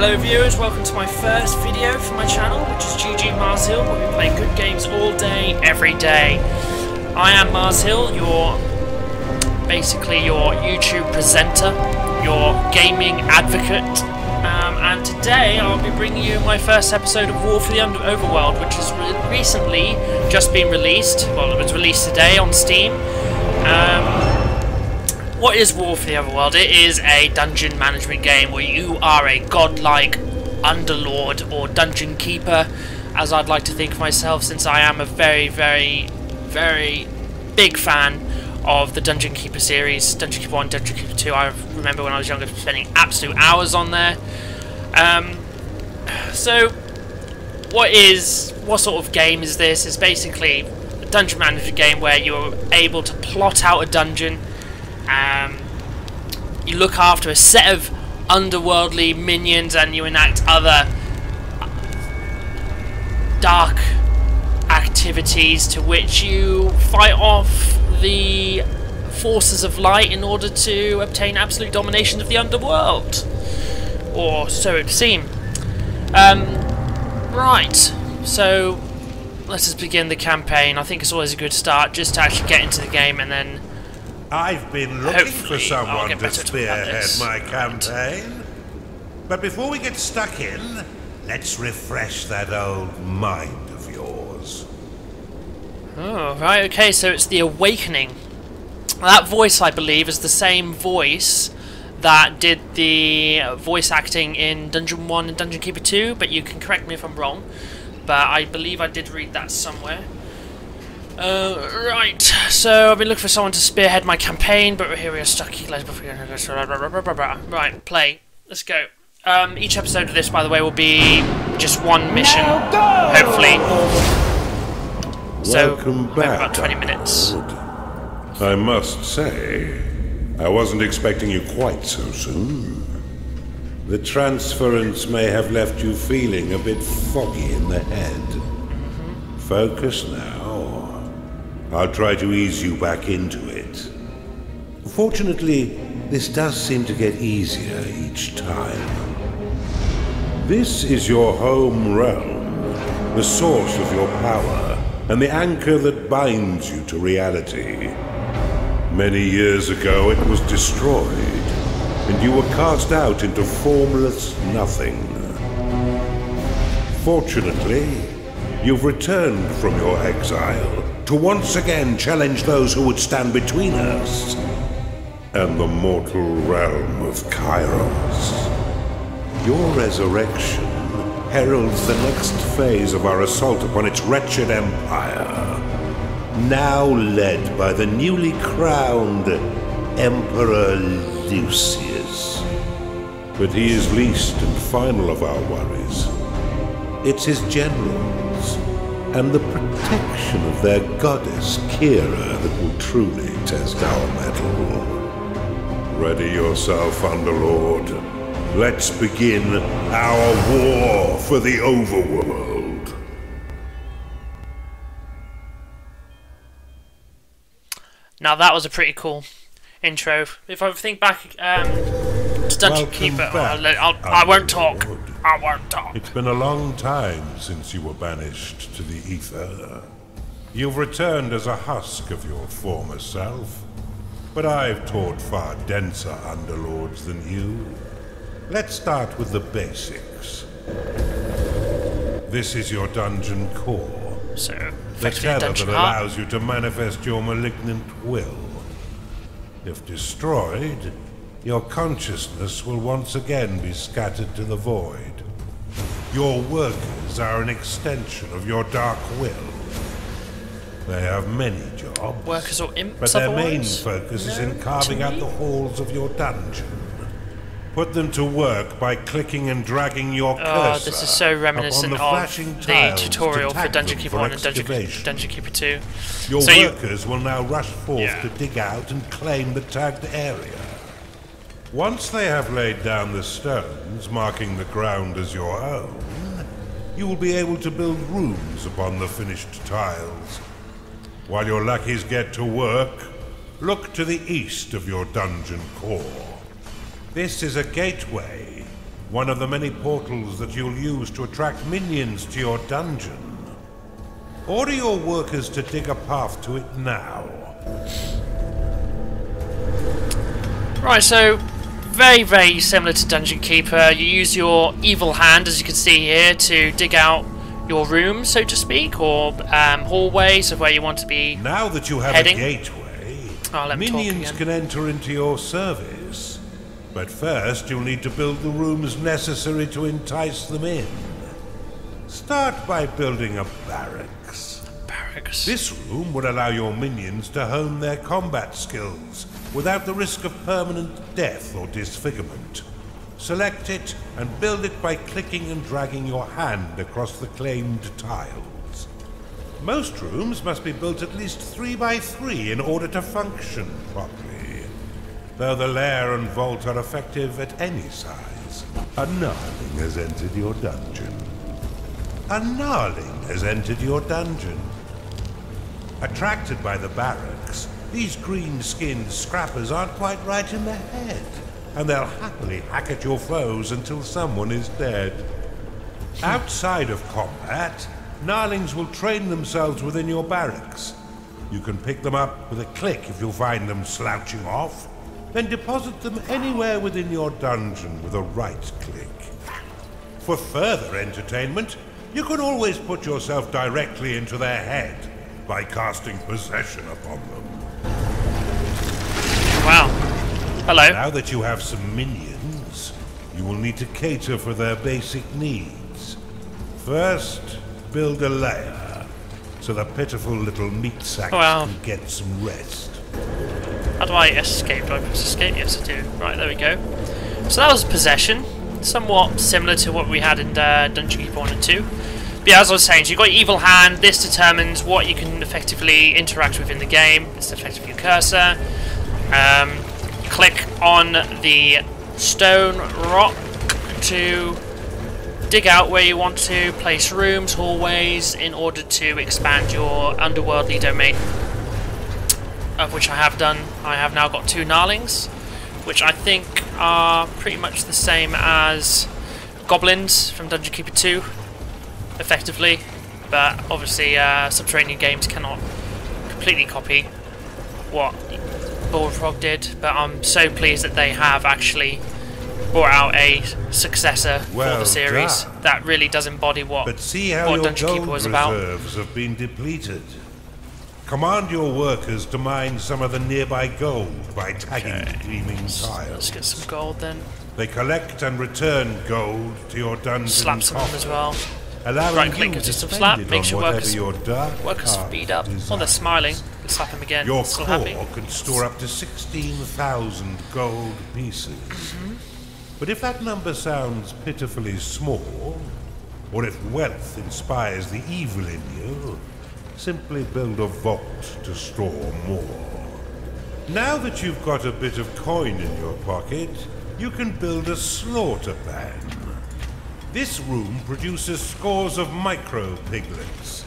Hello viewers, welcome to my first video for my channel, which is GGMarZhill, where we play good games all day, every day. I am MarZhill, basically your YouTube presenter, your gaming advocate, and today I'll be bringing you my first episode of War for the Overworld, which has recently just been released. Well, it was released today on Steam. What is War for the Overworld? It is a dungeon management game where you are a godlike underlord or dungeon keeper, as I'd like to think of myself, since I am a very, very, very big fan of the Dungeon Keeper series. Dungeon Keeper 1, Dungeon Keeper 2, I remember when I was younger spending absolute hours on there. So, what sort of game is this? It's basically a dungeon management game where you're able to plot out a dungeon. You look after a set of underworldly minions and you enact other dark activities to which you fight off the forces of light in order to obtain absolute domination of the underworld. Or so it would seem. Right, so let us begin the campaign. I think it's always a good start just to actually get into the game, and then I've been looking for someone to spearhead my campaign. But before we get stuck in, let's refresh that old mind of yours. Oh, right, okay, so it's the Awakening. That voice, I believe, is the same voice that did the voice acting in Dungeon 1 and Dungeon Keeper 2, but you can correct me if I'm wrong. But I believe I did read that somewhere. Right, so I've been looking for someone to spearhead my campaign, but here we are stuck. Right, play. Let's go. Each episode of this, by the way, will be just one mission, hopefully. So, welcome back, about 20 minutes. I must say, I wasn't expecting you quite so soon. The transference may have left you feeling a bit foggy in the head. Focus now. I'll try to ease you back into it. Fortunately, this does seem to get easier each time. This is your home realm, the source of your power, and the anchor that binds you to reality. Many years ago, it was destroyed, and you were cast out into formless nothing. Fortunately, you've returned from your exile to once again challenge those who would stand between us and the mortal realm of Kairos. Your resurrection heralds the next phase of our assault upon its wretched empire, now led by the newly crowned Emperor Lucius. But he is least and final of our worries. It's his generals and the protection of their goddess, Kira, that will truly test our mettle. Ready yourself, Underlord. Let's begin our war for the Overworld. Now that was a pretty cool intro. If I think back to Dungeon Keeper, I won't talk. I won't talk. It's been a long time since you were banished to the ether. You've returned as a husk of your former self, but I've taught far denser underlords than you. Let's start with the basics. This is your dungeon core. So, the tether that allows you to manifest your malignant will. If destroyed, your consciousness will once again be scattered to the void. Your workers are an extension of your dark will. They have many jobs, workers or imps, but their main focus is in carving out the halls of your dungeon. Put them to work by clicking and dragging your cursor. This is so reminiscent of the tutorial for Dungeon Keeper 1 and Dungeon Keeper 2. Your workers will now rush forth to dig out and claim the tagged area. Once they have laid down the stones, marking the ground as your own, you will be able to build rooms upon the finished tiles. While your lackeys get to work, look to the east of your dungeon core. This is a gateway one of the many portals that you'll use to attract minions to your dungeon. Order your workers to dig a path to it now. Right, so very, very similar to Dungeon Keeper. You use your evil hand, as you can see here, to dig out your room, so to speak, or hallways of where you want to be. Now that you have heading. a gateway, Oh, minions can enter into your service. But first, you'll need to build the rooms necessary to entice them in. Start by building a barracks. Barracks. This room will allow your minions to hone their combat skills without the risk of permanent death or disfigurement. Select it and build it by clicking and dragging your hand across the claimed tiles. Most rooms must be built at least 3 by 3 in order to function properly, though the lair and vault are effective at any size. A gnarling has entered your dungeon. A gnarling has entered your dungeon. Attracted by the barracks, these green-skinned scrappers aren't quite right in the head, and they'll happily hack at your foes until someone is dead. Outside of combat, gnarlings will train themselves within your barracks. You can pick them up with a click if you find them slouching off, then deposit them anywhere within your dungeon with a right click. For further entertainment, you can always put yourself directly into their head by casting possession upon them. Wow. Hello. Now that you have some minions, you will need to cater for their basic needs. First, build a lair, so the pitiful little meat sacks can get some rest. How do I escape? Do I press escape? Yes, I do. Right, there we go. So that was possession. Somewhat similar to what we had in Dungeon Keeper 1 and 2. But yeah, as I was saying, so you've got your evil hand. This determines what you can effectively interact with in the game. It's effectively your cursor. Click on the stone rock to dig out where you want to place rooms, hallways, in order to expand your underworldly domain. Of which I have done. I have now got 2 gnarlings, which I think are pretty much the same as goblins from Dungeon Keeper 2, effectively, but obviously subterranean games cannot completely copy what Bullfrog did, but I'm so pleased that they have actually brought out a successor for the series that really does embody what Dungeon Keeper was about. Reserves have been depleted. Command your workers to mine some of the nearby gold by tagging the gleaming tiles. Let's get some gold then. They collect and return gold to your dungeon. Slap some of them as well. Right click to some slap, makes your workers speed up. Oh, they're smiling. Let's slap them again. Your Still core happy. can store up to 16,000 gold pieces. But if that number sounds pitifully small, or if wealth inspires the evil in you, simply build a vault to store more. Now that you've got a bit of coin in your pocket, you can build a slaughter pan. This room produces scores of micro-piglets,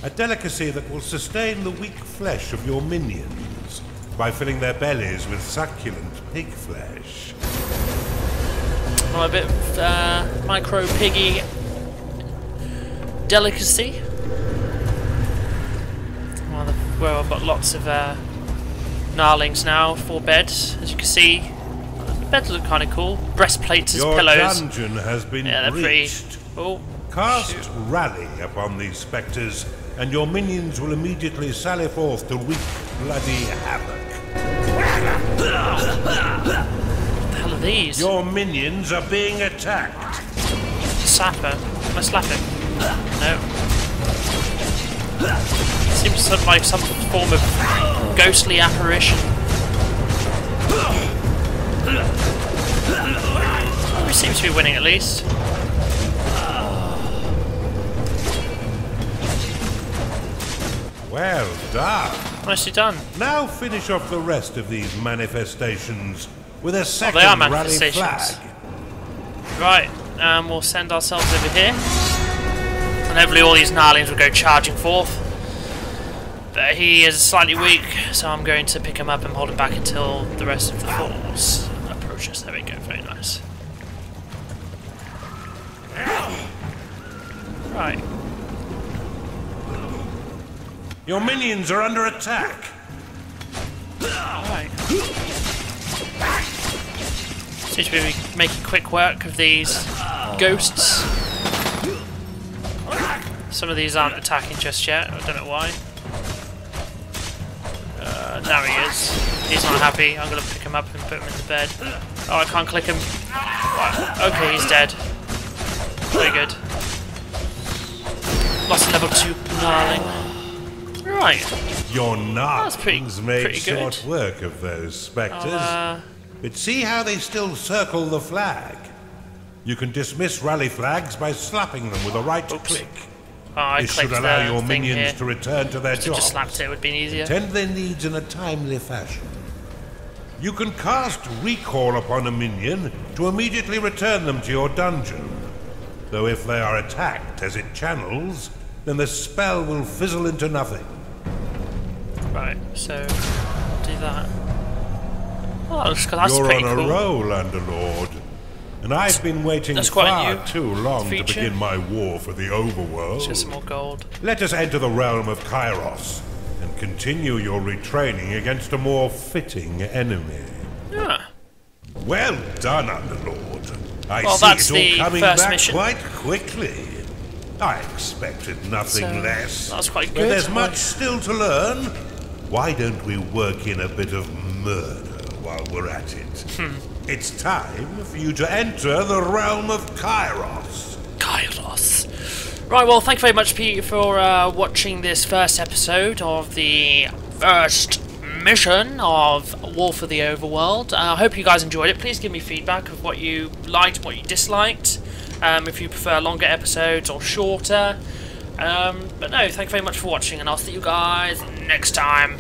a delicacy that will sustain the weak flesh of your minions by filling their bellies with succulent pig flesh. Well, a bit of micro-piggy delicacy. Well, I've got lots of gnarlings now for beds, as you can see. The beds look kind of cool. Breastplates as pillows. Your dungeon has been breached. Oh, Cast Rally upon these spectres, and your minions will immediately sally forth to wreak bloody havoc. what the hell are these? Your minions are being attacked. Sapper. Can I slap him? No. Seems sort of like some form of ghostly apparition. He seems to be winning at least. Well done. Nicely done. Now finish off the rest of these manifestations with a second they are rally manifestations. flag. Right, we'll send ourselves over here. And hopefully all these gnarlings will go charging forth. But he is slightly weak, so I'm going to pick him up and hold him back until the rest of the force approaches. There we go, very nice. Right. Your minions are under attack. Right. Seems to be making quick work of these ghosts. Some of these aren't attacking just yet. I don't know why. Now he is. He's not happy. I'm going to pick him up and put him in the bed. Oh, I can't click him. Wow. Okay, he's dead. Very good. Lost a level 2 gnarling. Right. Your Narlings made pretty good. short work of those spectres. But see how they still circle the flag? You can dismiss rally flags by slapping them with a right click. Oh, This should allow your minions to return to their jobs. Just slapped it would be easier. Tend their needs in a timely fashion. You can cast Recall upon a minion to immediately return them to your dungeon. Though if they are attacked as it channels, then the spell will fizzle into nothing. Right, so do that. Oh, that's You're pretty on a cool. roll, Underlord. And I've been waiting far too long to begin my war for the Overworld. Just some more gold. Let us enter the realm of Kairos and continue your retraining against a more fitting enemy. Yeah. Well done, Underlord. I Well, see that's it the all coming first back mission. quite quickly. I expected nothing less. That's quite But good. there's much still to learn. Why don't we work in a bit of murder while we're at it? It's time for you to enter the realm of Kairos. Kairos. Right, well, thank you very much, Pete, for watching this first episode of the first mission of War for the Overworld. I hope you guys enjoyed it. Please give me feedback of what you liked, what you disliked, if you prefer longer episodes or shorter. But no, thank you very much for watching, and I'll see you guys next time.